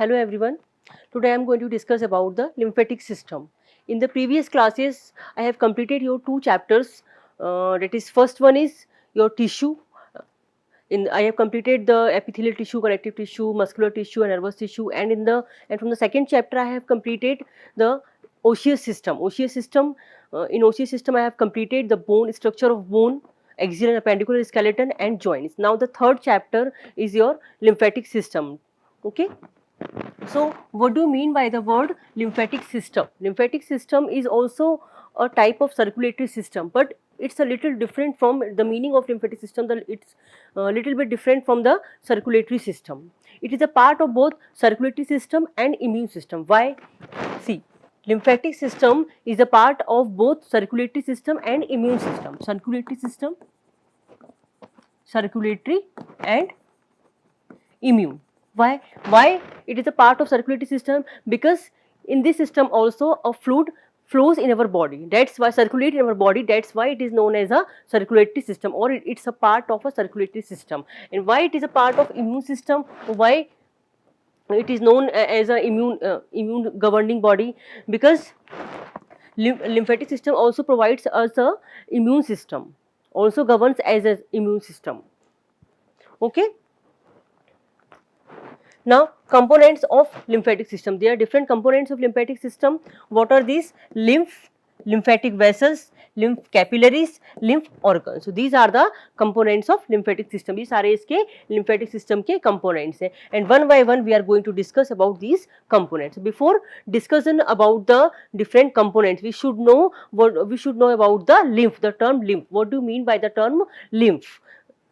Hello everyone. Today I am going to discuss about the lymphatic system. In the previous classes, I have completed your two chapters. That is, first one is your tissue. I have completed the epithelial tissue, connective tissue, muscular tissue, and nervous tissue. And from the second chapter, I have completed the osseous system. In osseous system, I have completed the bone structure of bone, axial and appendicular skeleton, and joints. Now the third chapter is your lymphatic system. Okay. So, what do you mean by the word lymphatic system? Lymphatic system is also a type of circulatory system, but it's a little different from the meaning of lymphatic system. It's a little bit different from the circulatory system. It is a part of both circulatory system and immune system. Why? See, lymphatic system is a part of both circulatory system and immune system. Circulatory and immune. Why it is a part of circulatory system? Because in this system also a fluid flows in our body. That's why circulate in our body. That's why it is known as a circulatory system, or it's a part of a circulatory system. And why it is a part of immune system? Why it is known as a immune governing body? Because lymphatic system also provides us a immune system, also governs as an immune system. Okay. Now, components of lymphatic system. There are different components of lymphatic system. What are these? Lymphatic vessels, lymph capillaries, lymph organs. So these are the components of lymphatic system. ये सारे इसके lymphatic system के components हैं. And one by one we are going to discuss about these components. Before discussion about the different components, we should know about the lymph. The term lymph. What do you mean by the term lymph?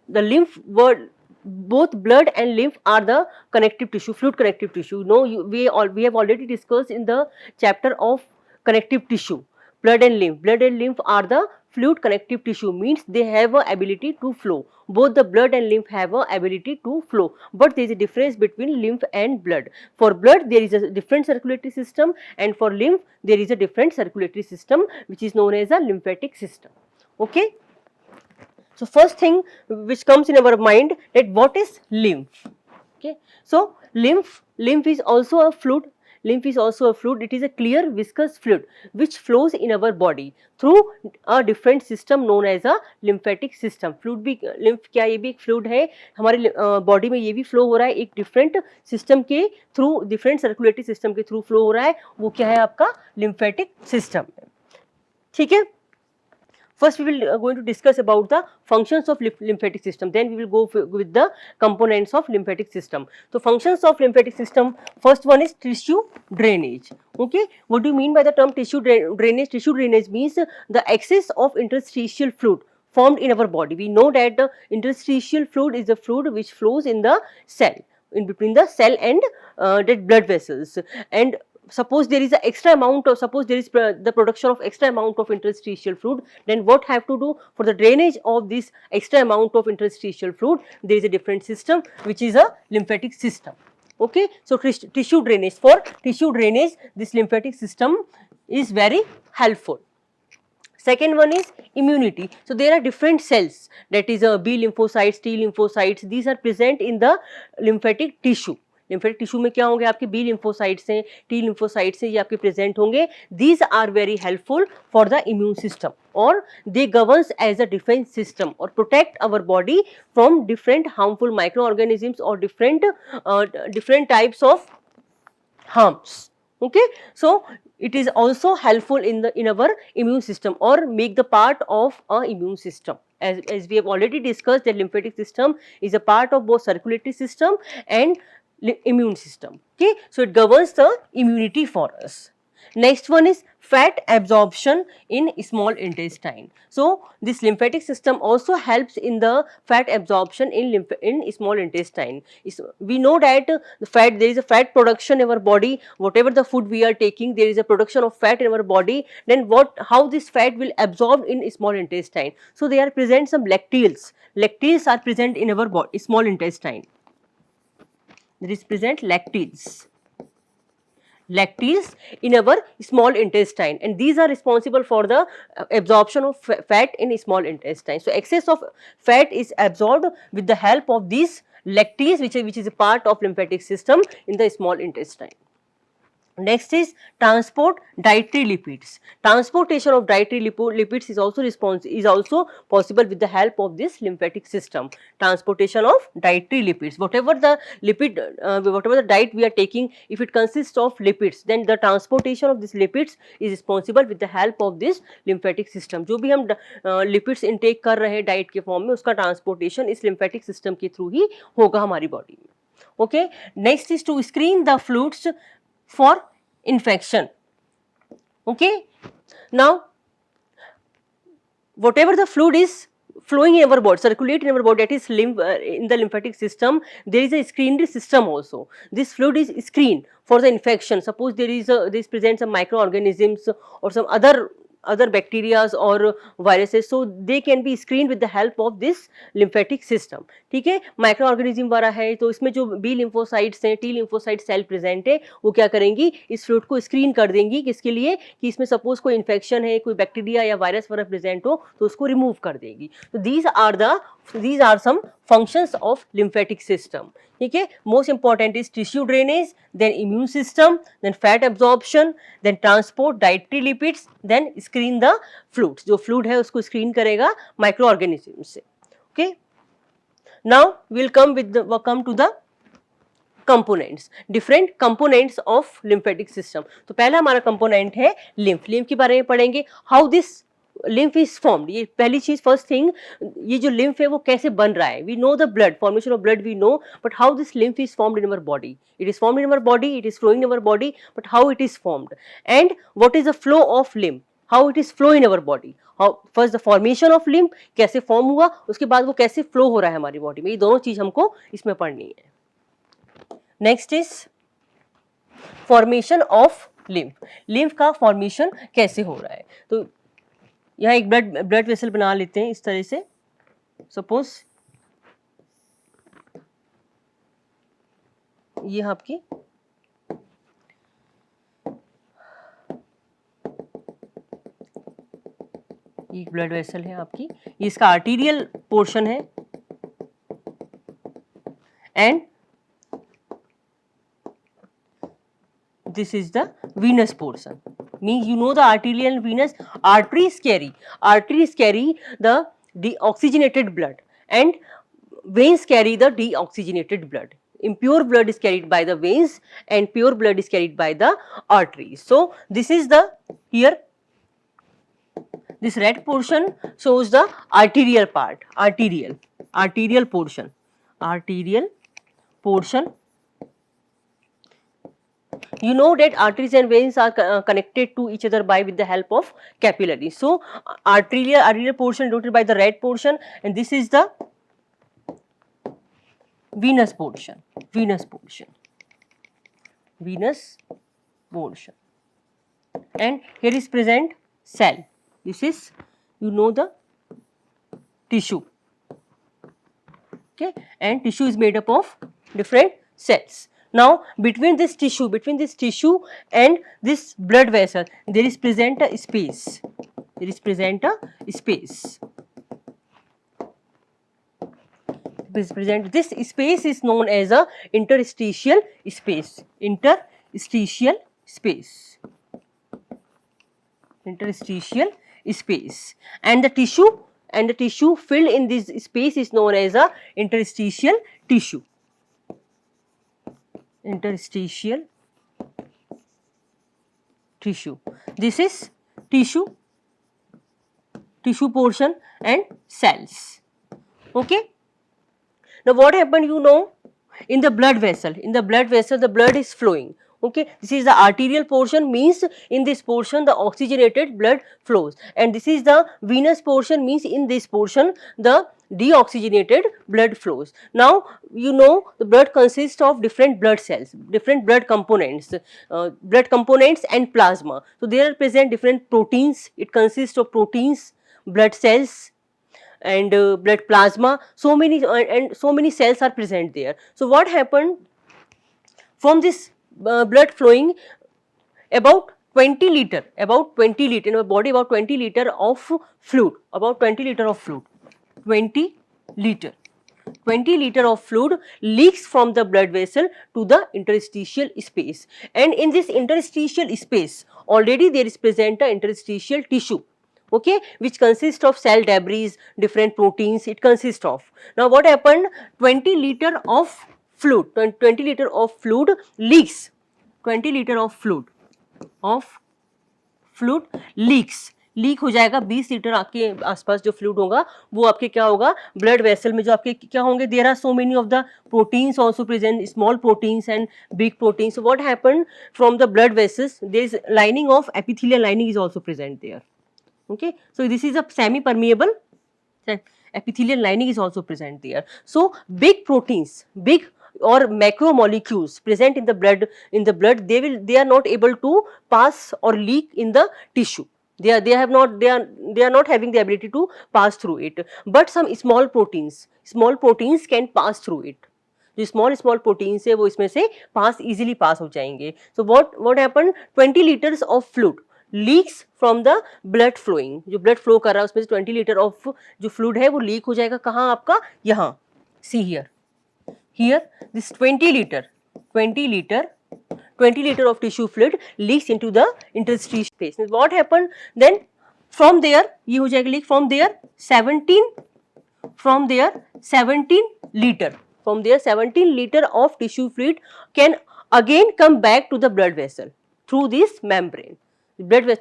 The lymph word. Both blood and lymph are the connective tissue, fluid connective tissue. We have already discussed in the chapter of connective tissue. Blood and lymph are the fluid connective tissue, means they have a ability to flow. Both the blood and lymph have a ability to flow, but there is a difference between lymph and blood. For blood there is a different circulatory system, and for lymph there is a different circulatory system, which is known as a lymphatic system. Okay. So first thing which comes in our mind, that what is lymph? Okay. So lymph is also a fluid. Lymph is also a fluid. It is a clear viscous fluid which flows in our body through a different system known as a lymphatic system. Fluid भी lymph क्या ये भी एक fluid है, हमारे body में ये भी flow हो रहा है एक different system के through, different circulatory system के through flow हो रहा है. वो क्या है आपका lymphatic system. ठीक है. First we will going to discuss about the functions of lymphatic system, then we will go with the components of lymphatic system. So functions of lymphatic system, first one is tissue drainage. Okay, what do you mean by the term tissue drainage? Tissue drainage means the excess of interstitial fluid formed in our body. We know that the interstitial fluid is the fluid which flows in the cell, in between the cell and the blood vessels. And suppose there is a extra amount of, suppose there is the production of extra amount of interstitial fluid, then what have to do for the drainage of this extra amount of interstitial fluid? There is a different system which is a lymphatic system. Okay. So tissue drainage, for tissue drainage this lymphatic system is very helpful. Second one is immunity. So there are different cells, that is B lymphocytes, T lymphocytes, these are present in the lymphatic tissue. Lymphatic tissue में क्या होंगे? आपके B lymphocytes हैं, T lymphocytes हैं, ये आपके present होंगे. These are very helpful for the immune system, और they governs as a defense system और protect our body from different harmful micro organisms और different types of harms. Okay, so it is also helpful in our immune system, or make the part of a immune system. As we have already discussed, the lymphatic system is a part of both circulatory system and immune system. Okay, so it governs the immunity for us. Next one is fat absorption in small intestine. So this lymphatic system also helps in the fat absorption in small intestine. We know that there is a fat production in our body. Whatever the food we are taking, there is a production of fat in our body. Then how this fat will absorb in small intestine? So they are present some lacteals. Lacteals are present in our small intestine. There is present lacteals in our small intestine, and these are responsible for the absorption of fat in small intestine. So excess of fat is absorbed with the help of these lactease which is a part of lymphatic system in the small intestine. Next is transport dietary lipids. Transportation of dietary lipids is also possible with the help of this lymphatic system. Transportation of dietary lipids. Whatever the whatever the diet we are taking, if it consists of lipids, then the transportation of these lipids is responsible with the help of this lymphatic system. जो भी हम lipids intake कर रहे हैं diet के form में, उसका transportation इस lymphatic system के through ही होगा हमारी body में. Okay. Next is to screen the fluids for infection. Okay. Now, whatever the fluid is flowing in our body, circulate in our body, that is in the lymphatic system, there is a screened system also. This fluid is screened for the infection. Suppose this presents some microorganisms or some other bacteria or viruses, so they can be screened with the help of this lymphatic system. ठीक है, microorganism वाला है तो इसमें जो B lymphocytes हैं, T lymphocyte cell present है, वो क्या करेंगी, इस फ्लूइड को स्क्रीन कर देंगी. किसके लिए, कि इसमें सपोज कोई इन्फेक्शन है, कोई बैक्टीरिया या वायरस वगैरह प्रेजेंट हो तो उसको रिमूव कर देगी. तो these are some functions of lymphatic system. ठीक है, most important is tissue drainage, then immune system, then fat absorption, then transport dietary lipids, then screen the fluids. जो फ्लूइड है उसको स्क्रीन करेगा माइक्रो ऑर्गेनिज्म से. Okay, now will come to the components, different components of lymphatic system. तो पहला हमारा component है lymph. Lymph के बारे में पढ़ेंगे, how this lymph is formed. ये पहली चीज, फर्स्ट थिंग, ये जो lymph है वो कैसे बन रहा है. We know the blood, formation of blood we know, but how this lymph is formed in our body. It is formed in our body, it is flowing in our body, but how it is formed, and what is the flow of lymph, how it is flow in our body. How first the formation of lymph कैसे form हुआ, उसके बाद वो कैसे flow हो रहा है हमारी बॉडी में, ये दोनों चीज हमको इसमें पढ़नी है. Next is formation of lymph. lymph का फॉर्मेशन कैसे हो रहा है. तो यहाँ एक ब्लड वेसल बना लेते हैं इस तरह से. सपोज ये आपकी एक ब्लड वेसल है आपकी, ये इसका आर्टीरियल पोर्शन है, and this is the venous portion. Means you know the arterial and venous. Arteries carry the deoxygenated blood, and veins carry the deoxygenated blood. Impure blood is carried by the veins and pure blood is carried by the arteries. So this is the, here this red portion shows the arterial part, arterial portion. You know that arteries and veins are connected to each other by with the help of capillaries. So arterial portion denoted by the red portion, and this is the venous portion. And here is present cell. This is, you know, the tissue. Okay, and tissue is made up of different cells. Now between this tissue and this blood vessel, there is present a space. This space is known as a interstitial space. And the tissue filled in this space is known as a interstitial tissue. This is tissue portion and cells. Okay. Now what happened, you know, in the blood vessel, the blood is flowing. Okay, this is the arterial portion, means in this portion the oxygenated blood flows, and this is the venous portion, means in this portion the deoxygenated blood flows. Now you know the blood consists of different blood cells, different blood components and plasma. So there are present different proteins. It consists of proteins, blood cells, and blood plasma. So many cells are present there. So what happened, from this blood flowing, about 20 liter in our body, about 20 liter of fluid, 20 20 liter of fluid leaks from the blood vessel to the interstitial space, and in this interstitial space already there is present a interstitial tissue, okay, which consists of cell debris, different proteins it consists of. Now what happened, 20 liter of fluid, 20 liter of fluid leaks, 20 liter of fluid leak हो जाएगा, 20 litre आपके आसपास जो fluid होगा वो आपके क्या होगा, ब्लड वेसल में जो आपके क्या होंगे, there are so many of the proteins also present, small proteins and big proteins. What happened from the blood vessels, there is lining of epithelial lining is also present there. Okay, so this is a semi permeable epithelial lining is also present there. So big proteins, big or macromolecules present in the blood, they are not able to pass or leak in the tissue. They are not having the ability to pass through it, but some small proteins can pass through it. जो small proteins है वो इसमें से easily pass हो जाएंगे. So what happened, 20 liters of fluid leaks from the blood flowing, जो blood flow कर रहा है उसमें से 20 लीटर ऑफ जो फ्लूइड है वो लीक हो जाएगा, कहाँ आपका, यहाँ, see here this 20 liter of tissue fluid leaks into the interstitial space. What happened then, from there ये हो जाएगा leak, from there 17 liter of tissue fluid can again come back to the blood vessel through this membrane.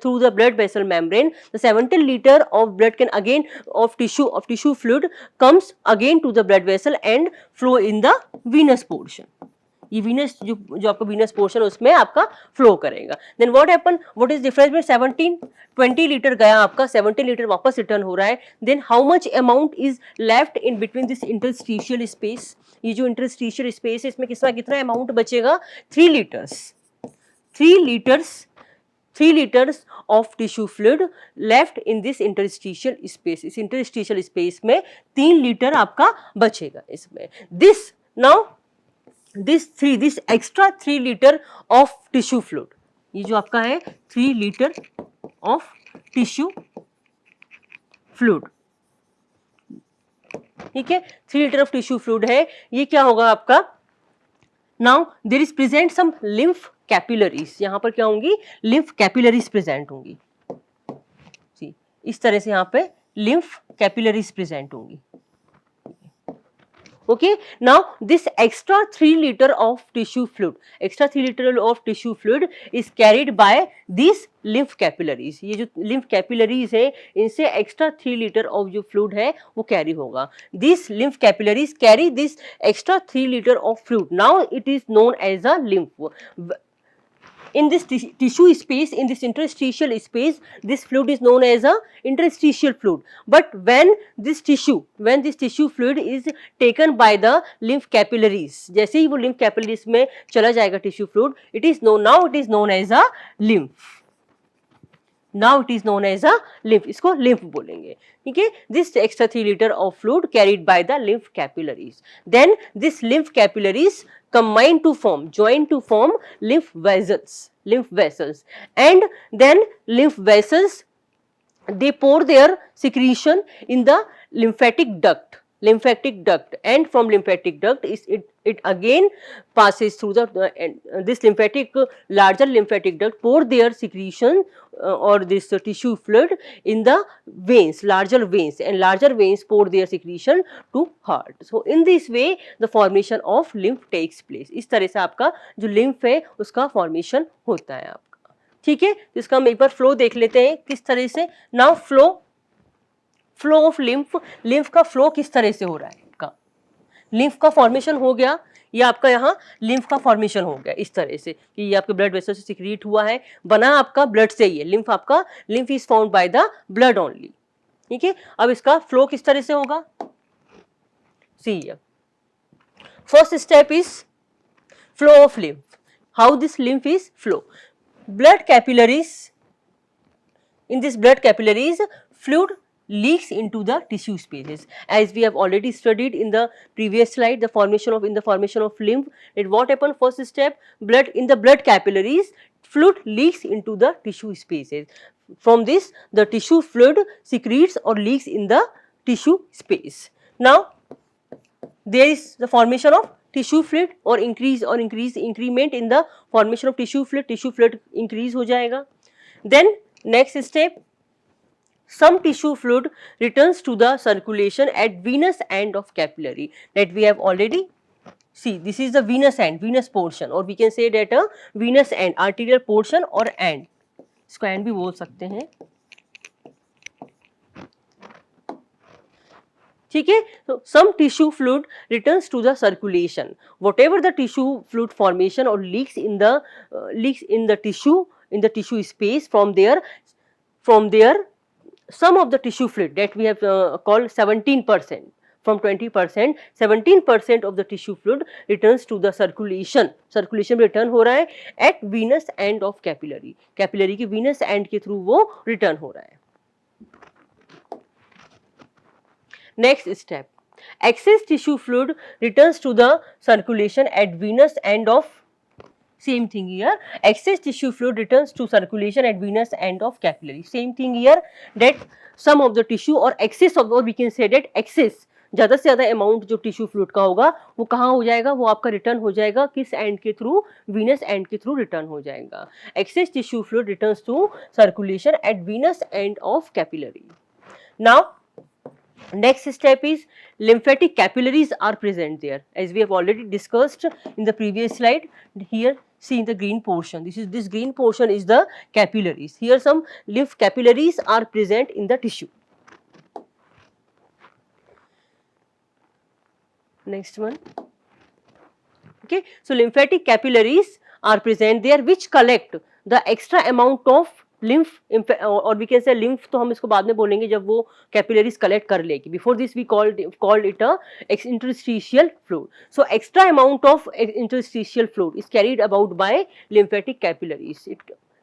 Through the blood vessel membrane, the 17 liter of blood can again of tissue fluid comes again to the blood vessel and flow in the venous portion. ये venous जो आपका venous portion उसमें आपका flow करेगा. Then what happen? What is difference between 20 liter गया आपका, 17 liter वापस return हो रहा है. Then how much amount is left in between this interstitial space? ये जो interstitial space है इसमें कितना amount बचेगा? 3 liters of tissue fluid left in this interstitial space. इस interstitial space में 3 लीटर आपका बचेगा इसमें. This extra 3 liter of tissue fluid, ये जो आपका है 3 liter of tissue fluid, ठीक है, 3 liter of tissue fluid है, ये क्या होगा आपका. Now there is present some lymph capillaries, यहाँ पर क्या होंगी, लिम्फ कैपिलरीज प्रेजेंट होंगी. इस तरह से यहाँ पे लिम्फ कैपिलरीज प्रेजेंट होंगी. Okay, now this extra 3 liter of tissue fluid is carried by these lymph capillaries. ये जो lymph capillaries है इनसे extra 3 liter of जो fluid है वो carry होगा. These lymph capillaries carry this extra 3 liter of fluid. Now it is known as a lymph. In this tissue space, in this interstitial space, this fluid is known as a interstitial fluid. But when this tissue fluid is taken by the lymph capillaries, जैसे ही वो lymph capillaries में चला जाएगा tissue fluid, it is known as a lymph. Now it is known as a lymph. इसको lymph बोलेंगे, ठीक है. This extra 3 liter of fluid carried by the lymph capillaries. Then this lymph capillaries join to form lymph vessels, and then lymph vessels, they pour their secretion in the lymphatic duct, and from lymphatic duct it again passes through this larger lymphatic duct pour their secretion or this tissue fluid in the veins, larger veins pour their secretion to heart. So in this way the formation of lymph takes place. इस तरह से आपका जो lymph है उसका formation होता है आपका, ठीक है. इसका हम एक बार flow देख लेते हैं किस तरह से. Now फ्लो ऑफ लिम्फ का फ्लो किस तरह से हो रहा है आपका. लिम्फ का फॉर्मेशन हो गया, ये आपका यहाँ लिम्फ का फॉर्मेशन हो गया इस तरह से कि ये आपके ब्लड वेसल से सिक्रीट हुआ है, बना आपका ब्लड से ही है. Lymph is found by the blood only, ठीक है. अब इसका फ्लो किस तरह से होगा, see first step is flow of lymph. How this lymph is flow. Blood capillaries, in this blood capillaries fluid leaks into the tissue spaces, as we have already studied in the previous slide, in the formation of lymph. And what happened, first step, in the blood capillaries fluid leaks into the tissue spaces. From this the tissue fluid secretes or leaks in the tissue space. Now there is the formation of tissue fluid or increment in the formation of tissue fluid increase हो जाएगा. Then next step, some tissue fluid returns to the circulation at venous end of capillary, that we have already see. This is the venous end, venous portion, or we can say that a venous end, arterial portion or end, इसको end भी बोल सकते हैं. ठीक है. So some tissue fluid returns to the circulation, whatever the tissue fluid formation or leaks in the tissue space. From there some of the tissue fluid that we have called 17%, from 20%, 17% of the tissue fluid returns to the circulation में return हो रहा है at venous end of capillary के venous end के through वो return हो रहा है. Next step, excess tissue fluid returns to the circulation at venous end of, same thing here, excess tissue fluid returns to circulation at venous end of capillary. Same thing here, that some of the tissue or excess of, or we can say that excess, ज़्यादा से ज़्यादा amount जो tissue fluid का होगा वो कहाँ हो जाएगा, वो आपका रिटर्न हो जाएगा किस एंड के थ्रू, वीनस एंड के थ्रू रिटर्न हो जाएगा. Excess tissue fluid returns to circulation at venous end of capillary. Now next step is lymphatic capillaries are present there, as we have already discussed in the previous slide. Here see in the green portion, this green portion is the capillaries. Here some lymph capillaries are present in the tissue. Next one. Okay, so lymphatic capillaries are present there which collect the extra amount of lymph, और we can say lymph तो हम इसको बाद में बोलेंगे जब वो capillaries collect कर लेगी. Before this we called it a interstitial fluid. So extra amount of interstitial fluid is carried about by lymphatic capillaries. It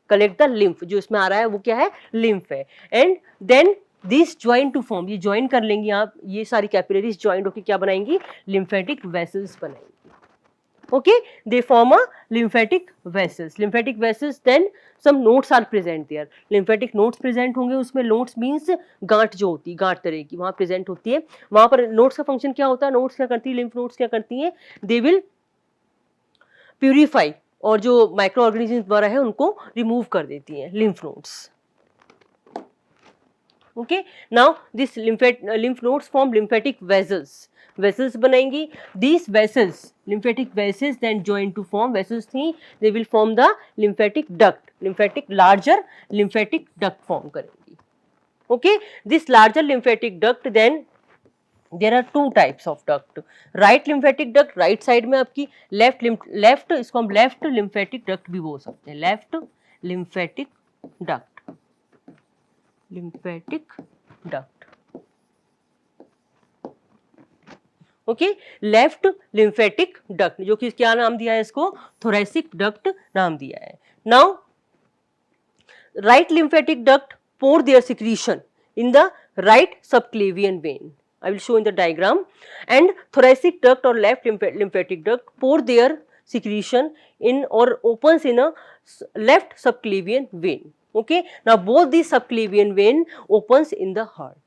collect the lymph, जो इसमें आ रहा है वो क्या है, lymph है. And then this join to form, ये join कर लेंगी आप, ये सारी कैपिलरीज ज्वाइंट होकर क्या बनाएंगी, लिम्फेटिक वेसल्स बनाएंगी. Okay, they form a lymphatic vessels. Lymphatic vessels, then some nodes are present there. Lymphatic nodes present होंगे, उसमें nodes means गांठ जो होती है, गांठ तरह की वहाँ present होती है. वहाँ पर nodes का function क्या होता है, nodes क्या करती है, lymph nodes क्या करती हैं, they will purify, और जो माइक्रो ऑर्गेनिज्म द्वारा है उनको remove कर देती हैं lymph nodes. Okay, now this lymph nodes form lymphatic vessels. Vessels बनाएंगी. These vessels, lymphatic vessels, then join to form vessels थी. They will form the lymphatic duct. Larger lymphatic duct form करेंगी. Okay, this larger lymphatic duct, then there are two types of duct. Right lymphatic duct, right side में आपकी, left इसको हम left lymphatic duct भी बोल सकते हैं. Left lymphatic duct. Okay, left lymphatic duct, जो कि क्या नाम दिया है इसको, थोरेसिक डक्ट नाम दिया है. Now right lymphatic duct pour their secretion in the right subclavian vein. I will show in the diagram. And thoracic duct or left lymphatic duct pour their secretion in or opens in a left subclavian vein. Okay, now both these subclavian vein opens in the heart.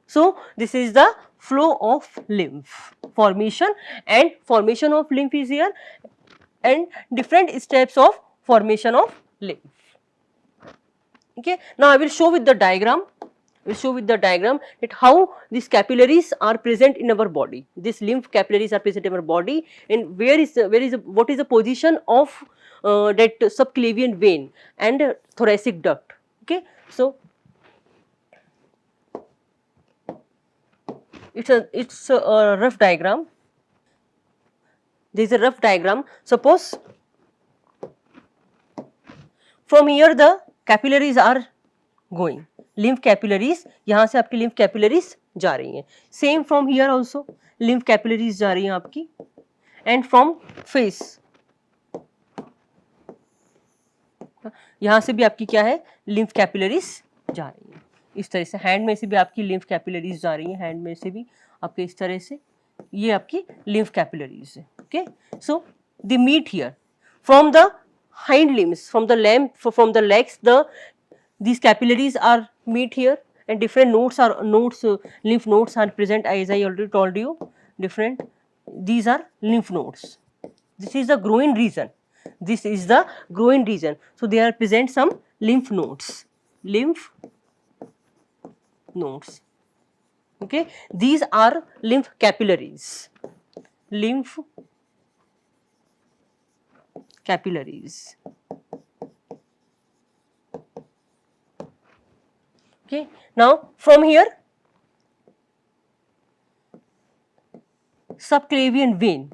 So this is the flow of lymph formation, and formation of lymph is here, and different steps of formation of lymph. Okay, now I will show with the diagram. That how these capillaries are present in our body. These lymph capillaries are present in our body, and what is the position of that subclavian vein and thoracic duct. Okay, so it's a rough diagram. There is a rough diagram. Suppose from here the capillaries are going, lymph capillaries, यहाँ से आपकी lymph capillaries जा रही हैं. Same from here also lymph capillaries जा रही हैं आपकी, and from face, यहाँ से भी आपकी क्या है, lymph capillaries जा रही हैं. इस तरह से हैंड में से भी आपकी lymph capillaries जा रही हैं, हैंड में से भी आपके इस तरह से, ये आपकी lymph capillaries है. Okay, so they meet here from the hind limbs, from the legs, these capillaries are meet here, and different lymph nodes are present, as I already told you. different, these are lymph nodes. This is the groin region. This is the groin region. So there are present some lymph nodes. Lymph nodes. Okay, these are lymph capillaries. Lymph capillaries. Okay, now from here, subclavian vein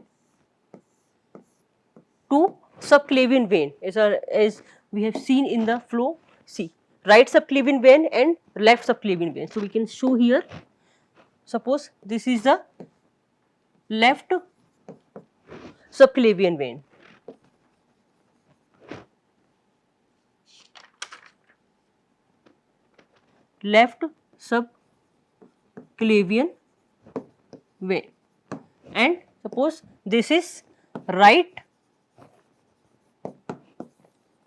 to subclavian vein, as we have seen in the flow. See, right subclavian vein and left subclavian vein. So we can show here. Suppose this is the left subclavian vein. Left subclavian vein, and suppose this is right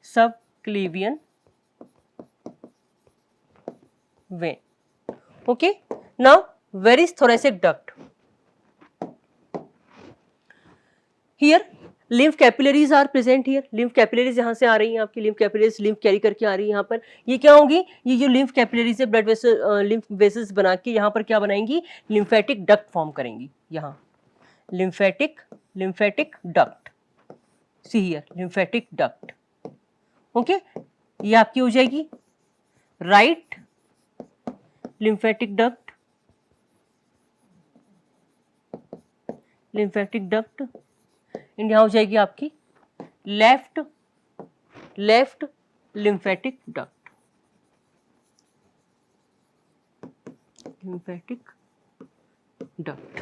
subclavian vein. Okay. Now, where is thoracic duct? Here lymph capillaries are present here. Lymph capillaries यहाँ से आ रही हैं आपकी, lymph capillaries lymph carry करके आ रही है यहाँ पर. ये क्या होंगी? ये जो lymph capillaries है blood vessel lymph vessels बना के यहाँ पर क्या बनाएंगी? lymphatic duct फॉर्म करेंगी. यहाँ lymphatic duct. See here, lymphatic duct. Okay, ये आपकी हो जाएगी right lymphatic duct. lymphatic duct. And यहाँ हो जाएगी आपकी left lymphatic duct. lymphatic duct.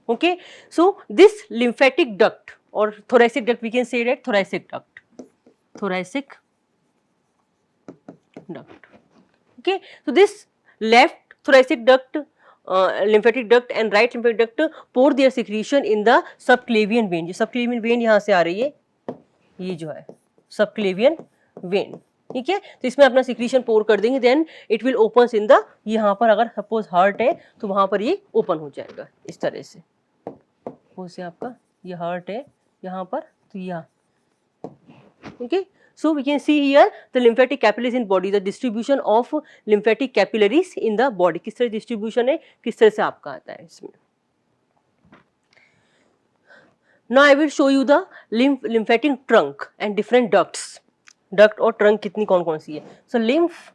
Okay, so this lymphatic duct or thoracic duct, we can say that thoracic duct. Okay, so this left thoracic duct, lymphatic duct and right lymphatic duct pour their secretion in the subclavian vein. जो subclavian vein यहाँ से आ रही है, ये जो है subclavian vein. ठीक है, तो इसमें अपना secretion pour कर देंगे, then it will opens in the, यहाँ पर अगर suppose heart है तो वहाँ पर ये open हो जाएगा इस तरह से. से आपका ये heart है यहाँ पर, तो यहाँ. Okay, so we can see here the lymphatic capillaries in body, the distribution of lymphatic capillaries in the body. किस तरह distribution है, किस तरह से आपका आता है इसमें. Now I will show you the lymphatic trunk and different ducts. Duct और trunk कितनी कौन कौन सी है. So lymph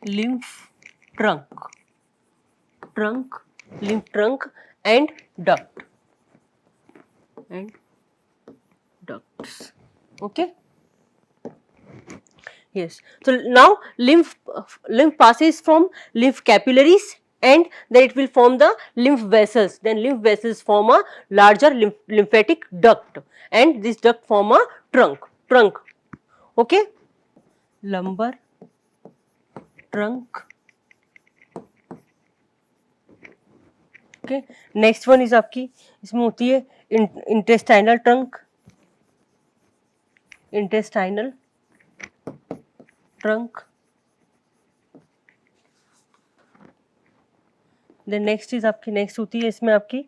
lymph trunk and ducts. Okay. Yes. So now lymph passes from lymph capillaries and then it will form the lymph vessels. Then lymph vessels form a larger lymphatic duct and this duct form a trunk. Okay. Lumbar trunk. Okay. Next one is आपकी इसमें होती है intestinal trunk. Then next is आपकी next होती है इसमें आपकी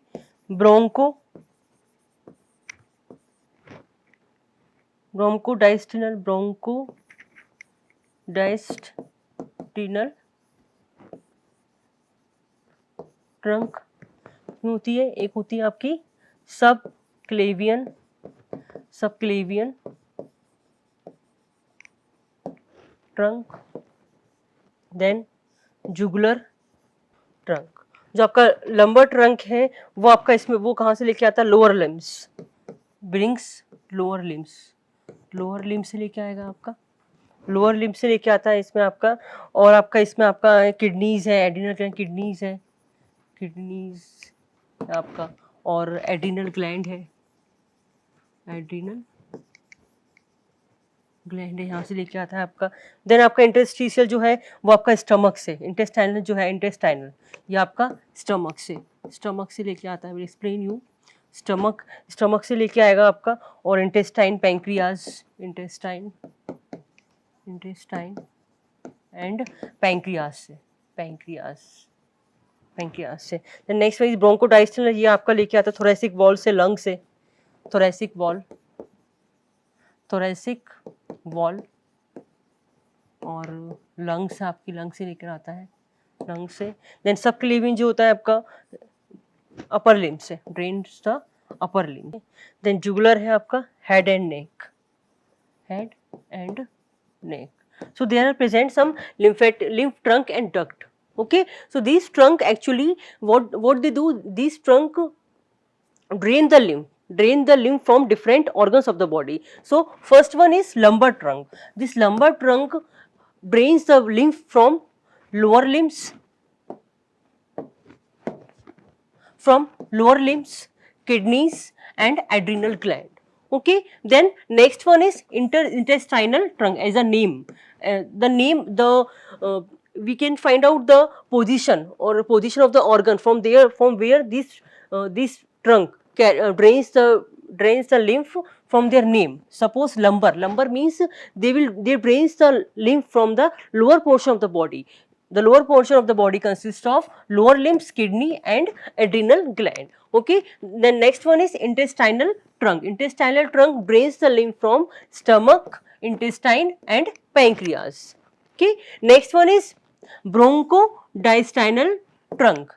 bronchodistal trunk होती है. एक होती है आपकी subclavian trunk, then jugular trunk. जो आपका लंबर ट्रंक है वो आपका इसमें वो कहाँ से लेके आता है, lower limbs, brings lower limbs से लेके आएगा आपका, लोअर लिम्स से लेके आता है इसमें आपका. और आपका इसमें आपका किडनीज है, एडिनल किडनीज है, आपका, और एड्रिनल ग्लैंड है, यहाँ से लेके आता है आपका. देन आपका इंटरस्टिशियल जो है वो आपका स्टमक से, इंटेस्टाइनल जो है इंटेस्टाइनल ये आपका स्टमक से लेके आता है. Explain you. स्टमक से लेके आएगा आपका, और intestine pancreas, intestine intestine and pancreas से, पैंक्रियास से। देन नेक्स्ट वन इज ब्रोंकोडायस्टल, ये आपका लेके आता है थोरेसिक वॉल से, लंग से, थोरेसिक वॉल और लंग से, आपकी लंग से लेकर आता है, लंग से। देन सब क्लीविंग जो होता है आपका अपर लिम्ब से, drains the upper limb. Then jugular है आपका head and neck, so there are present some lymph trunk and duct. Okay, so these trunk actually what they do, these trunk drain the lymph from different organs of the body. So first one is lumbar trunk. This lumbar trunk drains the lymph from lower limbs, kidneys and adrenal gland. Okay, then next one is intestinal trunk. As a name, we can find out the position or position of the organ from where this trunk drains the lymph from their name. Suppose lumbar means they drains the lymph from the lower portion of the body. The lower portion of the body consists of lower limbs, kidney and adrenal gland. Okay, then next one is intestinal trunk. Intestinal trunk drains the lymph from stomach, intestine and pancreas. Okay, next one is bronchodiasternal trunk.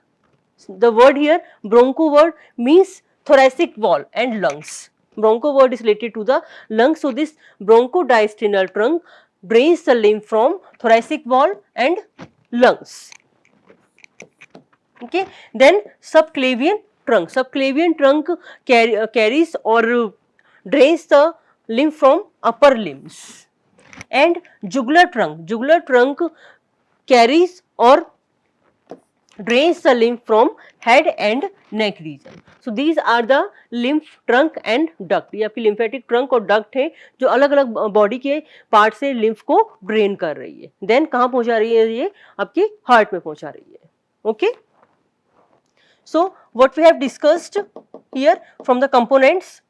The word here, broncho word means thoracic wall and lungs. Broncho word is related to the lungs. So this bronchodiasternal trunk drains the lymph from thoracic wall and lungs. Okay, then subclavian trunk. Subclavian trunk carries or drains the lymph from upper limbs. And jugular trunk carries or drains the lymph from head and neck region. So these are the lymph trunk and duct. ये आपकी lymphatic trunk और duct है जो अलग अलग body के part से lymph को ड्रेन कर रही है. देन कहाँ पहुंचा रही है, ये आपकी हार्ट में पहुंचा रही है. Okay, so what we have discussed here from the components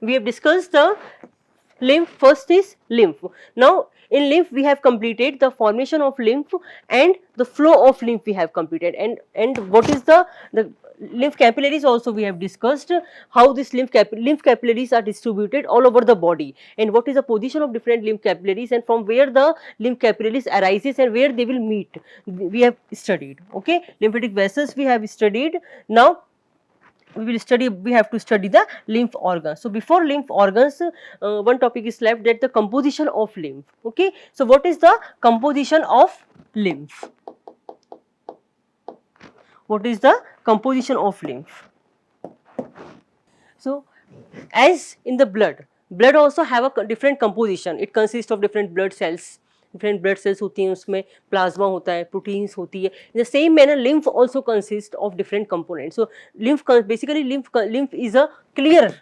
we have discussed the lymph. First is lymph. Now in lymph we have completed the formation of lymph and the flow of lymph we have completed, and what is the lymph capillaries also we have discussed, how this lymph capillaries are distributed all over the body, and what is the position of different lymph capillaries, and from where the lymph capillaries arises and where they will meet, we have studied. Okay, lymphatic vessels we have studied. Now we have to study the lymph organs. So before lymph organs, one topic is left, that the composition of lymph. Okay, so what is the composition of lymph? What is the composition of lymph? So as in the blood also have a different composition. It consists of different blood cells होती हैं, उसमें plasma होता है, proteins होती है. In the same manner lymph also consists of different components. So lymph is a clear.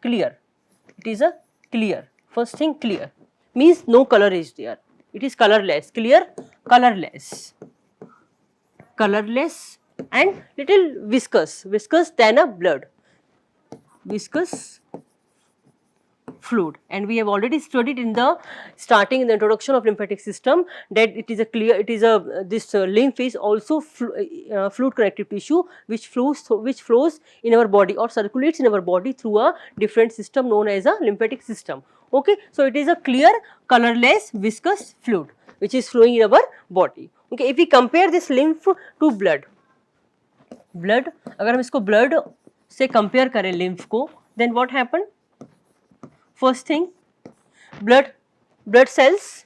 It is a clear. First thing, clear means no color is there. It is colorless. Clear, colorless and little viscous than a blood. Viscous fluid, and we have already studied in the introduction of lymphatic system that this lymph is also fluid connective tissue which flows in our body or circulates in our body through a different system known as a lymphatic system. Okay, so it is a clear, colorless, viscous fluid which is flowing in our body. Okay, if we compare this lymph to blood, अगर हम इसको blood से compare करें lymph को, then what happen? First thing, blood cells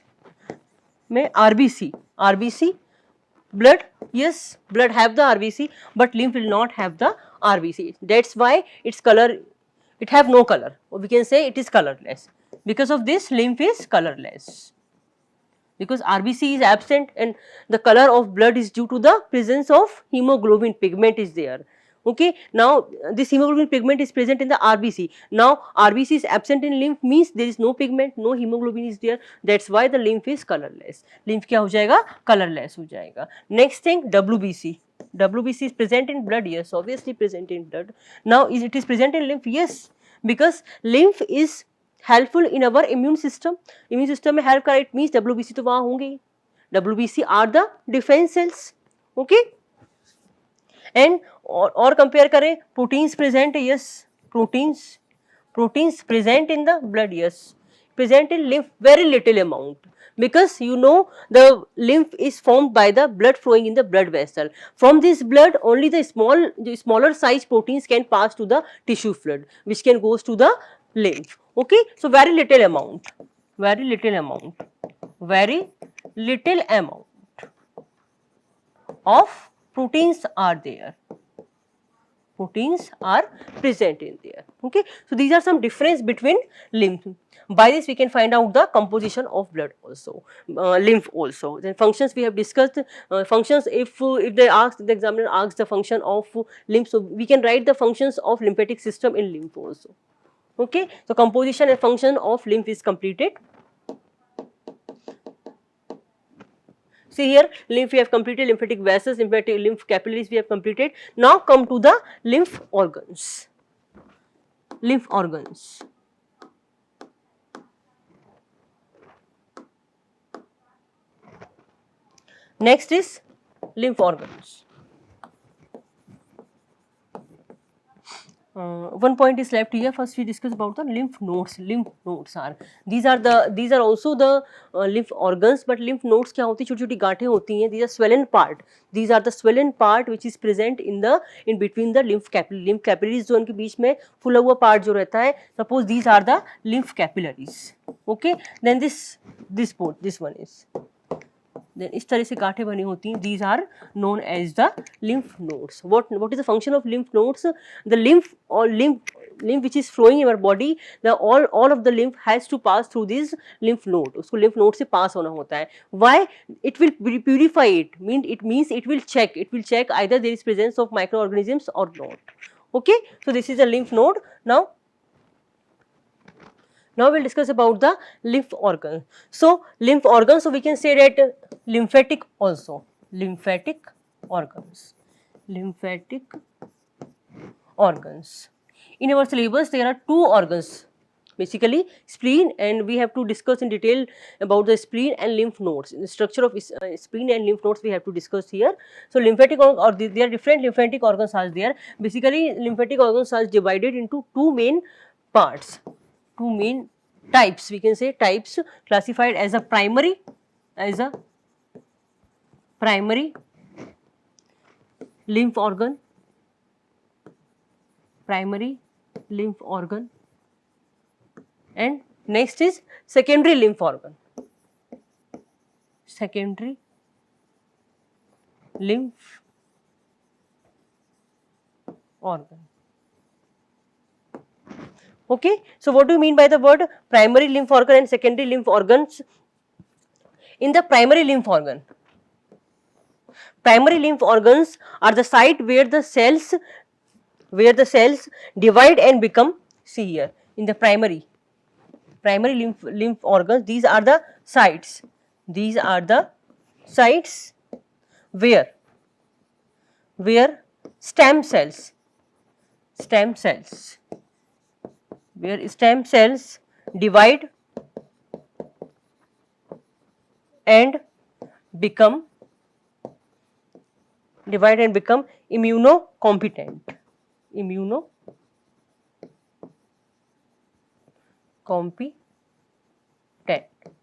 में RBC, blood, yes, blood have the RBC, but lymph will not have the RBC. That's why its color, it have no color, or we can say it is colorless. Because of this, lymph is colorless. Because RBC is absent and the color of blood is due to the presence of hemoglobin pigment is there. Okay, now this hemoglobin pigment is present in the RBC. Now RBC is absent in lymph means there is no pigment, no hemoglobin is there. That's why the lymph is colorless. Lymph क्या हो जाएगा? Colorless हो जाएगा. Next thing, WBC. WBC is present in blood. Yes, obviously present in blood. Now it is present in lymph? Yes, because lymph is helpful in our immune system में help करे, it means WBC तो वहां होंगे ही, WBC are the defence cells, okay. And और compare करें, proteins present, yes, proteins present in the blood, yes, present in lymph very little amount, because you know the lymph is formed by the blood flowing in the blood vessel. From this blood only the smaller size proteins can pass to the tissue fluid, which can goes to the lymph, okay. So very little amount of proteins are there, proteins are present in there, okay. So these are some difference between lymph. By this we can find out the composition of blood also, lymph also. Then functions we have discussed, functions, if they ask, the examiner asks the function of lymph, so we can write the functions of lymphatic system in lymph also, okay. So composition and function of lymph is completed. See here, lymph we have completed, lymphatic vessels, lymph capillaries we have completed. Now come to the lymph organs. Lymph organs. Next is lymph organs. One point is left here. First we discuss about the lymph nodes. Lymph nodes are, these are also the lymph organs, but lymph nodes क्या होती है, छोटी छोटी गांठें होती हैं. These are swollen part. These are the swollen part which is present in between the lymph capillaries, जो उनके बीच में फुला हुआ part जो रहता है. Suppose these are the lymph capillaries. Okay. Then this one is. Then इस तरह से गांठें बनी होती हैं. These are known as the lymph nodes. What is the function of lymph nodes? The lymph which is flowing in our body, all of the lymph has to pass through this lymph node. उसको lymph node से pass होना होता है. Why? It will purify it. It means it will check either there is presence of microorganisms or not. Okay. So this is a lymph node. Now we'll discuss about the lymph organ. So lymph organs, so we can say that lymphatic also, lymphatic organs. In our syllabus there are two organs, basically spleen, and we have to discuss in detail about the spleen and lymph nodes. The structure of spleen and lymph nodes we have to discuss here. So lymphatic or there are different lymphatic organs are there. Basically lymphatic organs are divided into two main parts. Two main types, we can say types, classified as a primary lymph organ, and next is secondary lymph organ. Okay. So what do you mean by the word primary lymph organ and secondary lymph organs? In the primary lymph organs are the site where the cells divide and become, see here, in the primary lymph organs, these are the sites where stem cells divide and become immunocompetent.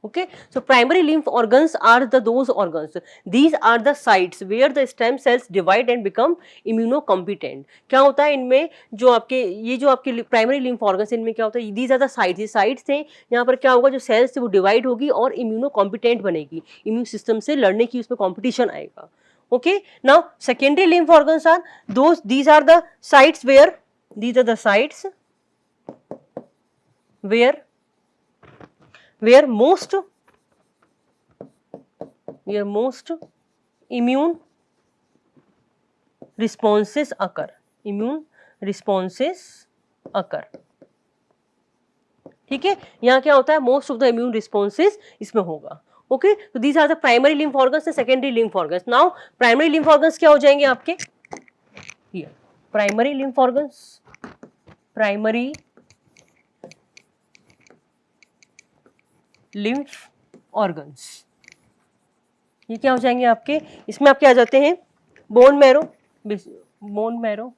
Okay. So primary lymph organs are those organs. These are the sites where the stem cells divide and become immunocompetent. क्या होता है इनमें, जो आपके primary lymph organs, इनमें क्या होता है, these are the sites. ये sites से यहाँ पर क्या होगा, जो cells से वो divide होगी और immunocompetent बनेगी, immune system से लड़ने की उसमें competition आएगा. Okay. Now secondary lymph organs are these are the sites where most immune responses occur. ठीक है. यहाँ क्या होता है, most of the immune responses इसमें होगा. Okay. So these are the primary lymph organs and secondary lymph organs. Now primary lymph organs क्या हो जाएंगे आपके, here primary lymph organs lymph organs. ये क्या हो जाएंगे आपके, इसमें आपके आ जाते हैं bone marrow, bone marrow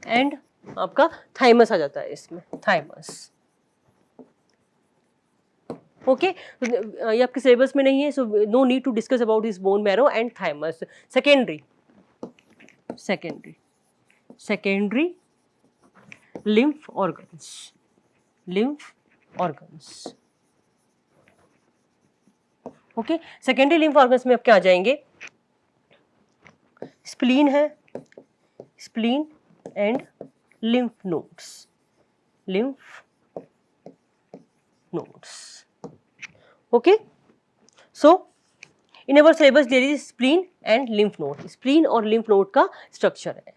and आपका थाइमस आ जाता है इसमें, थाइमस। ओके, ये आपके सिलेबस में नहीं है, so no need to discuss about this bone marrow and thymus. Secondary lymph organs, lymph organs. Okay, secondary lymph organs में आपके आ जाएंगे स्प्लीन है, spleen and lymph nodes, lymph nodes. Okay, so in our syllabus there is spleen and lymph node. spleen और lymph node का structure है.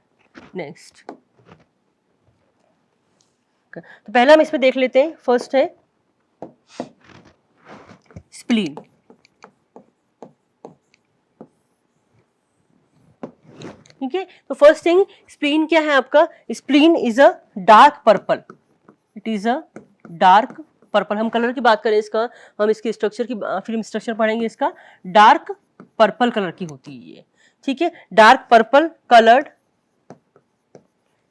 Next, तो पहला हम इसमें देख लेते हैं, फर्स्ट है स्प्लीन। ठीक है, तो फर्स्ट थिंग स्प्लीन क्या है आपका, spleen is a dark purple, it is a dark purple. हम कलर की बात करें इसका, हम इसके स्ट्रक्चर की फिर स्ट्रक्चर पढ़ेंगे इसका, डार्क पर्पल कलर की होती है ये। ठीक है, dark purple coloured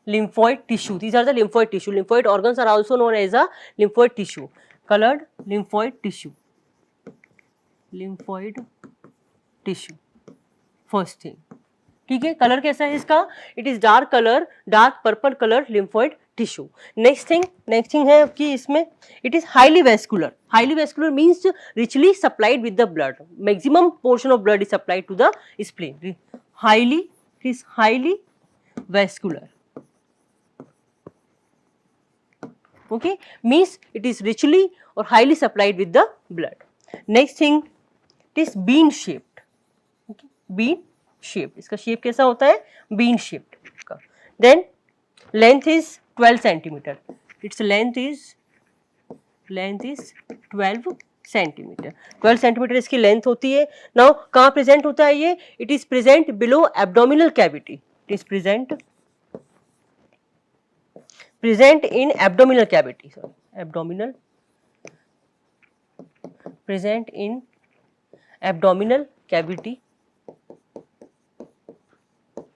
lymphoid tissue, these are the lymphoid tissue, lymphoid organs are also known as a lymphoid tissue, colored lymphoid tissue, lymphoid tissue, first thing। ठीक है, कलर कैसा है इसका, it is dark colour, dark purple colour lymphoid tissue. Next thing है आपकी इसमें, it is highly vascular, highly vascular means richly supplied with the blood, maximum portion of blood is supplied to the spleen. Highly, it is highly vascular, okay, means it is richly or highly supplied with the blood. Next thing, it is bean shaped, okay, bean shaped, इसका shape कैसा होता है, bean shaped का। Then length is 12 centimeter, its length is 12 centimeter, 12 centimeter इसकी length होती है। Now कहाँ present होता है ये, it is present below abdominal cavity, it is present in abdominal cavity, sorry, abdominal, present in abdominal cavity,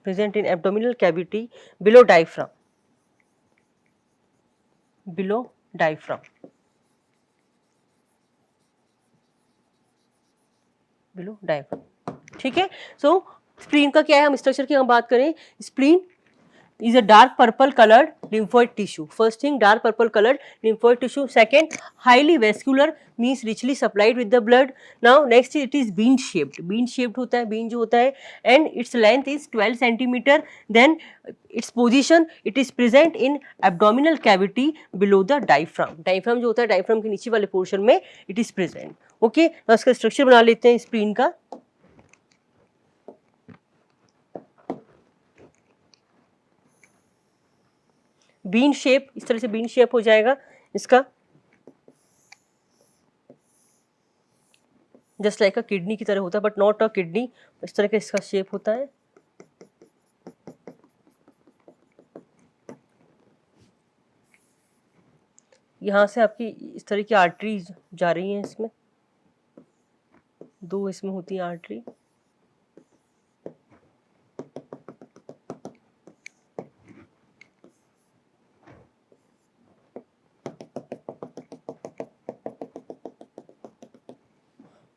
present in abdominal cavity below diaphragm, below diaphragm, below diaphragm। ठीक है, सो spleen का क्या है, हम स्ट्रक्चर की हम बात करें, spleen is a dark purple colored lymphoid tissue. First thing, dark purple colored lymphoid tissue. Second, highly vascular means richly supplied with the blood. Now next it is bean shaped, bean shaped होता है, bean जो होता है, and its length is 12 centimeter. Then its position, it is present in abdominal cavity below the diaphragm. Diaphragm जो होता है, diaphragm के नीचे वाले portion में it is present. Okay, तो इसका स्ट्रक्चर बना लेते हैं स्प्लीन का। बीन शेप, इस तरह से बीन शेप हो जाएगा इसका, जस्ट लाइक अ किडनी की तरह होता है, बट नॉट अ किडनी, इस तरह का इसका शेप होता है। यहाँ से आपकी इस तरह की आर्टरी जा रही हैं, इसमें दो इसमें होती है आर्टरी।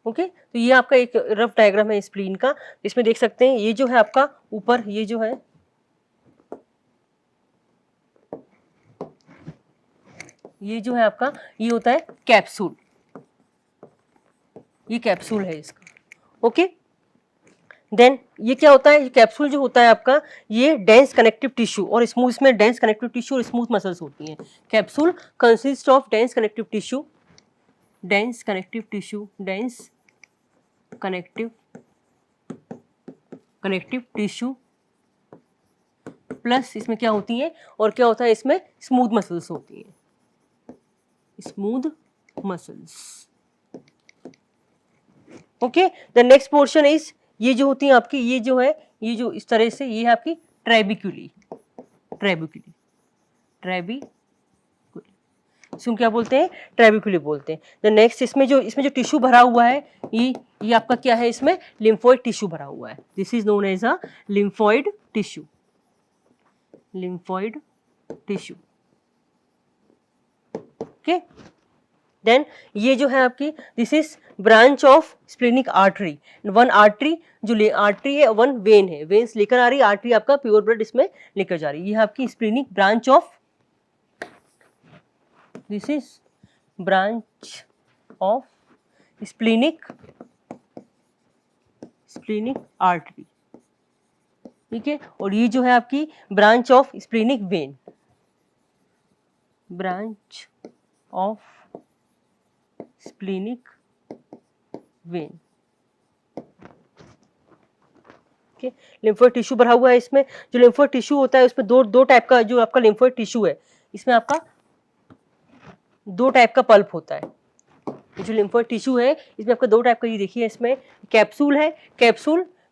ओके, तो ये आपका एक रफ डायग्राम है स्प्लीन का, इसमें देख सकते हैं ये जो है आपका ऊपर, ये जो है आपका, ये होता है कैप्सूल, ये कैप्सूल है इसका। ओके, देन ये क्या होता है, कैप्सूल जो होता है आपका, ये डेंस कनेक्टिव टिश्यू और स्मूथ, इसमें डेंस कनेक्टिव टिश्यू और स्मूथ मसल्स होती हैं। Capsule consist of dense connective tissue, dense connective tissue, dense connective tissue plus इसमें क्या होती है, और क्या होता है इसमें, स्मूथ मसल्स होती हैं, smooth muscles. Okay, the next portion is, ये जो होती है आपकी, ये जो है, ये जो इस तरह से, ये है आपकी ट्रेबिक्यूली, ट्रेबिक्यूली, ट्रेबिक्यूली। इसको क्या बोलते हैं, ट्रेबिक्यूली बोलते हैं। द नेक्स्ट इसमें जो टिश्यू भरा हुआ है ये आपका क्या है, इसमें लिम्फोइड टिश्यू भरा हुआ है। This is known as a lymphoid tissue, lymphoid tissue. Okay, then ये जो है आपकी this is branch of splenic artery. One artery, जो आर्टरी है, वन वेन है, वेन्स लेकर आ रही है, आर्टरी आपका प्योर ब्लड इसमें लेकर जा रही है। ये है आपकी splenic branch of, this is branch of splenic artery, ठीक है। और ये जो है आपकी branch of splenic when, branch of splenic when. Okay, lymphoid tissue भरा हुआ है इसमें। जो लिम्फोइड टिश्यू होता है उसमें दो टाइप का, जो आपका लिम्फोइड टिश्यू है इसमें आपका 2 टाइप का पल्प होता है। जो लिम्फोइड टिश्यू है इसमें आपका 2 टाइप का, ये देखिए इसमें कैप्सूल है,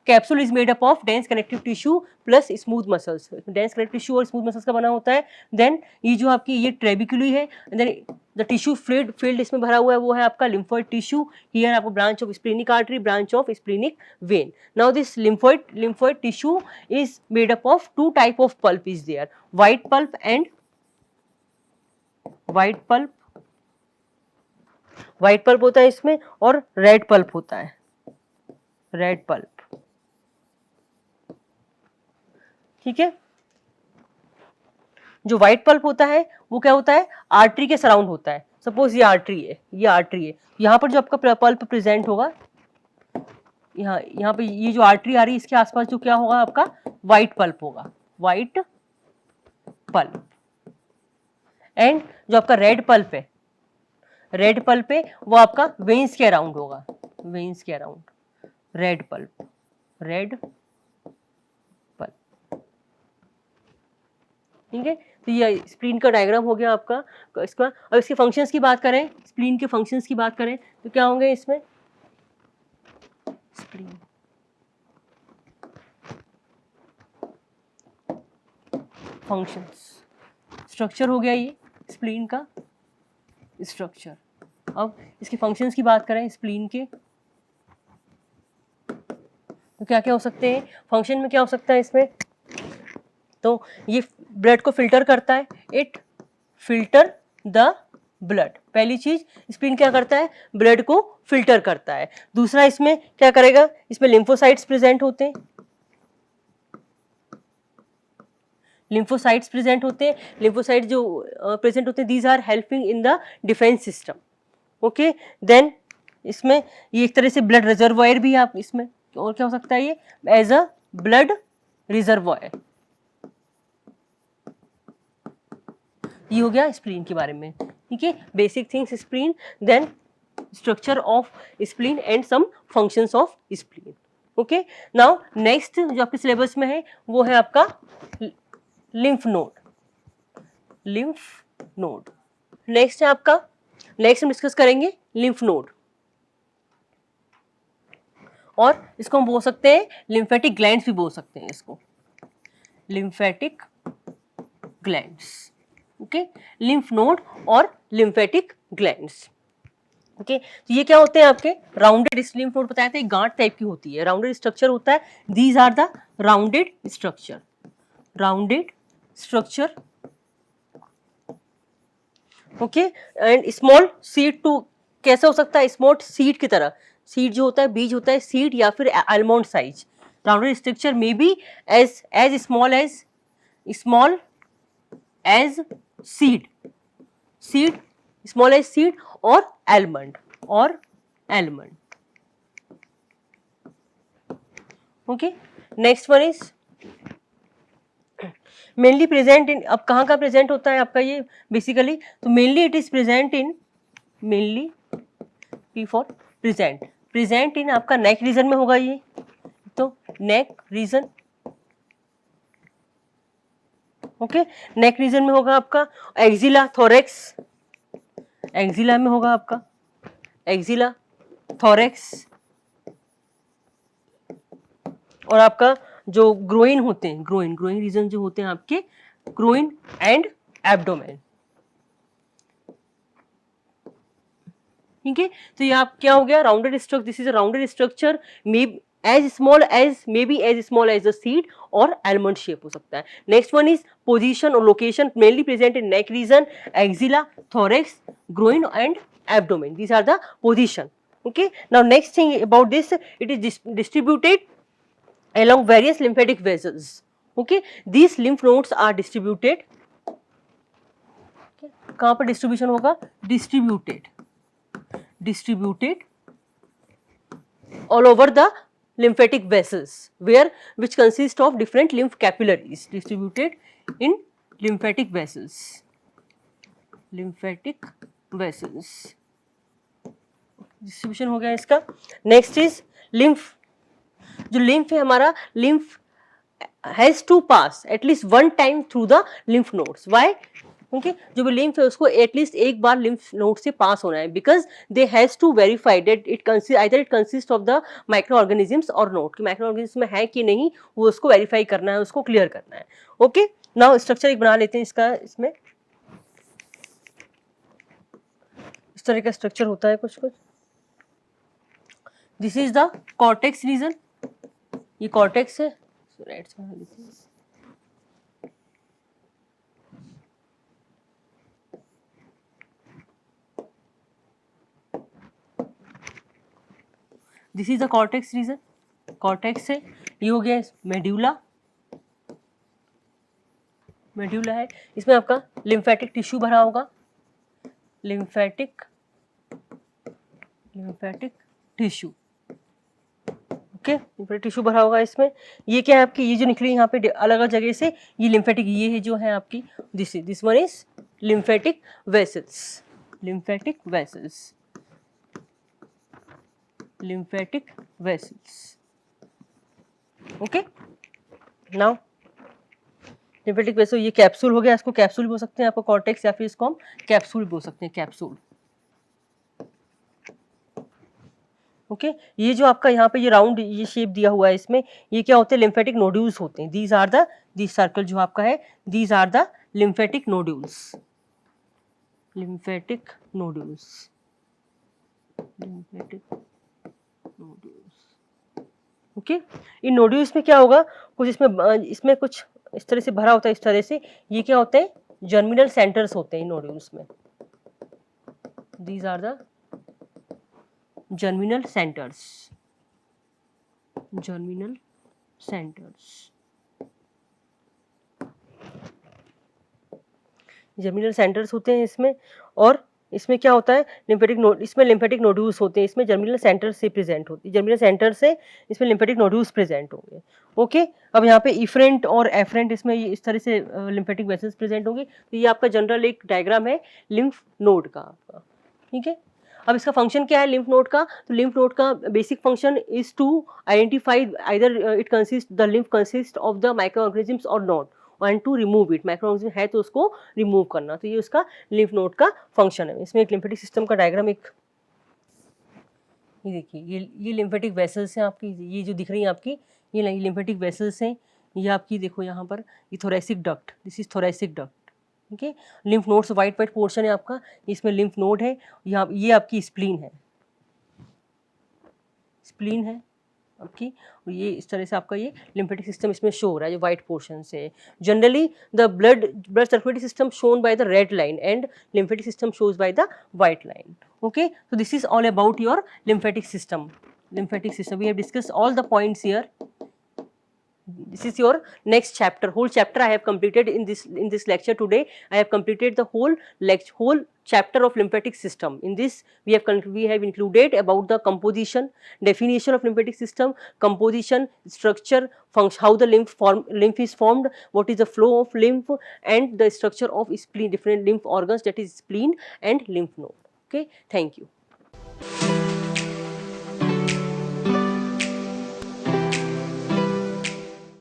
capsule is made up of dense connective tissue plus smooth muscles. Dense connective tissue और स्मूथ मसल्स का बना होता है। देन ये जो आपकी ये ट्रेबिक्यूली है, देन द टिश्यू फील्ड इसमें भरा हुआ है वो है आपका लिम्फोइड टिश्यू। हियर आपको branch of splenic artery, branch of splenic vein. Now this lymphoid tissue is made up of 2 type of pulp is there, white pulp and white pulp होता है इसमें, और रेड पल्प होता है, red pulp, ठीक है। जो व्हाइट पल्प होता है वो क्या होता है, आर्टरी के सराउंड होता है। सपोज ये आर्टरी है, यहाँ पर जो आपका पल्प प्रेजेंट होगा, यहाँ पे ये जो आर्टरी आ रही है इसके आसपास जो क्या होगा आपका व्हाइट पल्प होगा, व्हाइट पल्प। एंड जो आपका रेड पल्प है वो आपका वेन्स के अराउंड होगा, वेन्स के अराउंड, रेड पल्प। ठीक है, तो ये स्प्लीन का डायग्राम हो गया आपका इसका। अब इसके फंक्शंस की बात करें, स्प्लीन के फंक्शंस की बात करें तो क्या होंगे इसमें, स्प्लीन फंक्शंस, स्ट्रक्चर हो गया ये स्प्लीन का स्ट्रक्चर। अब इसके फंक्शंस की बात करें स्प्लीन के, तो क्या क्या हो सकते हैं फंक्शन में, क्या हो सकता है इसमें, तो ये ब्लड को फिल्टर करता है, इट फिल्टर द ब्लड। पहली चीज स्प्लीन क्या करता है, ब्लड को फिल्टर करता है। दूसरा इसमें क्या करेगा, इसमें लिम्फोसाइट्स प्रेजेंट होते हैं, लिम्फोसाइट्स जो प्रेजेंट होते हैं, these are helping in the defence system. Okay, then इसमें ये एक तरह से ब्लड रिजर्वायर भी है आप इसमें, और क्या हो सकता है ये एज अ ब्लड रिजर्वायर। ये हो गया स्प्लीन के बारे में, ठीक है, basic things spleen, then structure of spleen and some functions of spleen. Okay, now next जो आपके सिलेबस में है वो है आपका लिम्फ नोड। नेक्स्ट है आपका, नेक्स्ट हम डिस्कस करेंगे लिम्फ नोड, और इसको हम बोल सकते हैं लिम्फेटिक ग्लैंड्स भी बोल सकते हैं इसको, lymphatic glands. Okay, lymph node और लिम्फेटिक ग्लैंड्स। ओके, तो ये क्या होते हैं आपके राउंडेड, इस लिम्फ नोड बताया था गांठ टाइप की होती है, राउंडेड स्ट्रक्चर होता है। These are the rounded structure, okay. And small seed to, कैसे हो सकता है, स्मॉल सीड की तरह, सीड जो होता है बीज होता है, सीड या फिर almond size. Rounded structure may be as small as seed, small as seed और almond. Okay, next one is mainly present in, अब कहाँ का प्रेजेंट होता है आपका ये बेसिकली, तो mainly it is present in, mainly P for present in आपका नेक रीजन में होगा ये, तो neck region, okay, neck region में होगा आपका। एक्जिला थोरेक्स, एक्जिला में होगा आपका, एक्जिला थोरेक्स, और आपका जो ग्रोइन होते हैं, ग्रोइन रीजन जो होते हैं आपके, ग्रोइन एंड एब्डोमेन, ठीक है, तो ये आप क्या हो गया, rounded structure, this is a rounded structure, may as small as a seed और आलमंड शेप हो सकता है। नेक्स्ट वन इज पोजीशन और location, mainly present in neck region, axilla, thorax, groin and abdomen, these are the position. Okay, now next thing about this, it is distributed along various lymphatic vessels. Okay, these lymph nodes are distributed, कहाँ पर distribution होगा, distributed all over the lymphatic vessels, which consist of different lymph capillaries, distributed in lymphatic vessels. Distribution हो गया इसका। Next is lymph, जो lymph है हमारा, lymph has to pass at least one time through the lymph nodes. Why? क्योंकि जो भी lymph है उसको एटलीस्ट एक बार लिम्फ नोड से पास होना है, because they has to verify that it consist of the micro organisms और नोट, कि माइक्रो ऑर्गेनिज्म में है कि नहीं, वो उसको वेरीफाई करना है, उसको क्लियर करना है। ओके, नाउ स्ट्रक्चर एक बना लेते हैं इसका। इसमें इस तरह का स्ट्रक्चर होता है कुछ। This is the cortex region, ये कॉर्टेक्स है। This is the cortex region, cortex है। ये हो गया मेड्यूला, मेड्यूला है, इसमें आपका लिम्फेटिक टिश्यू भरा होगा, lymphatic tissue. Okay, lymphatic tissue भरा होगा इसमें। ये क्या है आपकी, ये जो निकली यहाँ पे अलग अलग जगह से, ये लिम्फेटिक, ये है जो है आपकी, this one is lymphatic vessels, lymphatic vessels. Okay, now lymphatic vessel, ये कैप्सूल हो गया, इसको कैप्सूल बोल सकते हैं आपको कॉर्टेक्स, या फिर इसको हम कैप्सूल बोल सकते हैं, कैप्सूल। ओके, ये जो आपका यहाँ पे ये राउंड ये शेप दिया हुआ है इसमें, ये क्या होते हैं, लिम्फेटिक नोड्यूल्स होते हैं। These are the, this circle जो आपका है, these are the lymphatic nodules, lymphatic nodules. Okay, इन नोड्यूल्स में क्या होगा, कुछ इसमें कुछ इस तरह से भरा होता है, इस तरह से। ये क्या होते हैं, जर्मिनल सेंटर्स होते हैं इन नोड्यूल्स में। These are the germinal centers, germinal centers होते हैं इसमें। और इसमें क्या होता है, इसमें लिम्फेटिक नोड्यूल्स होते हैं, इसमें जर्मिनल सेंटर से प्रेजेंट होती है, जर्मिनल सेंटर से इसमें लिम्फेटिक नोड्यूल्स प्रेजेंट होंगे। ओके, अब यहाँ पे इफरेंट और एफरेंट, इसमें ये इस तरह से लिम्फेटिक वेसल्स प्रेजेंट होंगे। तो ये आपका जनरल एक डायग्राम है लिम्फ नोड का आपका। ठीक है, अब इसका फंक्शन क्या है लिम्फ नोड का, तो लिम्फ नोड का basic function is to identify either it consist, the lymph consist of the micro organisms और not, and to remove it, micro organism है तो उसको रिमूव करना। तो ये उसका लिम्फ नोड का फंक्शन है। इसमें एक लिम्फेटिक सिस्टम का डायग्राम, एक ये देखिए, ये लिम्फेटिक वेसल्स हैं आपकी, ये जो दिख रही है आपकी, ये लिम्फेटिक वेसल्स हैं। ये आपकी देखो यहाँ पर, ये thoracic duct, this is thoracic duct. ठीक है, लिम्फ नोड्स वाइट पोर्शन है आपका, इसमें लिम्फ नोड है। यहाँ ये आपकी स्प्लीन है, स्प्लीन है आपकी, और ये इस तरह से आपका ये लिम्फेटिक सिस्टम इसमें शो हो रहा है, जो वाइट पोर्शन से। Generally the blood circulatory system shown by the red line and lymphatic system shows by the white line. Okay, so this is all about your lymphatic system. We have discussed all the points here. This is your next chapter. Whole chapter I have completed in this lecture today. I have completed the whole chapter of lymphatic system. In this we have included about the composition, definition of lymphatic system, composition, structure, function, how the lymph is formed, what is the flow of lymph, and the structure of spleen, different lymph organs, that is spleen and lymph node. Okay, thank you.